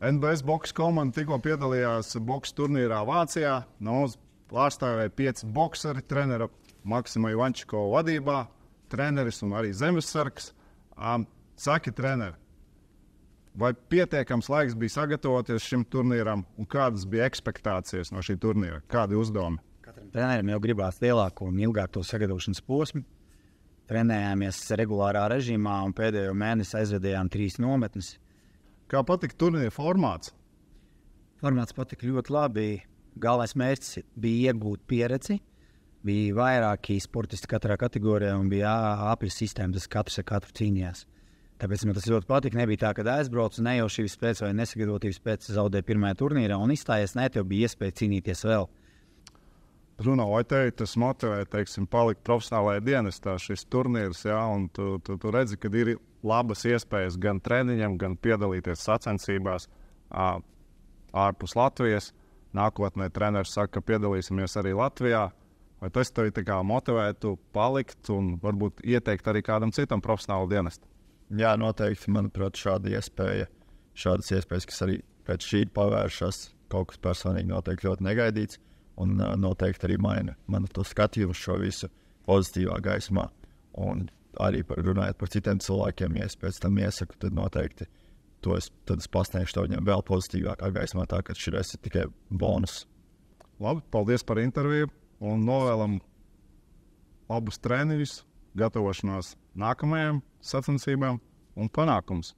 NBS boks komanda tikko piedalījās boks turnīrā Vācijā. Pārstāvēja 5 bokseri, treneru Maksima Ivančiko vadībā, treneris un arī zemesargs. Saki, treneri, vai pietiekams laiks bija sagatavoties šim turnīram un kādas bija ekspektācijas no šī turnīra? Kādi uzdevumi? Katram trenerim jau gribās lielāku un ilgāku sagatavošanas posmu. Trenējāmies regulārā režīmā un pēdējo mēnesi aizvedījām 3 nometnes. Kā patika turnīra formāts? Formāts patika ļoti labi. Galvenais mērķis bija iegūt pieredzi. Bija vairāki sportisti katrā kategorijā un bija apļu sistēma, tas katrs ar katru cīnījās. Tāpēc man tas ļoti patika. Nebija tā, ka aizbraucu nejaušības pēc vai nesagatavotības pēc zaudēju pirmajā turnīrā un izstājies, tev bija iespēja cīnīties vēl. Bruno, vai tevi tas motivē, palikt profesionālajā dienestā šis turnīrs, un tu redzi, ka ir labas iespējas gan treniņam, gan piedalīties sacensībās ārpus Latvijas. Nākotnē treneris saka, ka piedalīsimies arī Latvijā. Vai tas tevi motivētu palikt un varbūt ieteikt arī kādam citam profesionālu dienestu? Jā, noteikti, manuprāt, šādas iespējas, kas arī pēc šī pavēršas, kaut kas personīgi noteikti ļoti negaidīts, un noteikti arī maina manu to skatījumu šo visu pozitīvā gaismā. Un arī runājot par citiem cilvēkiem, ja es pēc tam iesaku, tad noteikti tad es pasniegšu to viņam vēl pozitīvākā gaismā, tā ka šis ir tikai bonus. Labi, paldies par interviju un novēlam labus treniņus, gatavošanos nākamajām sacensībām un panākumus.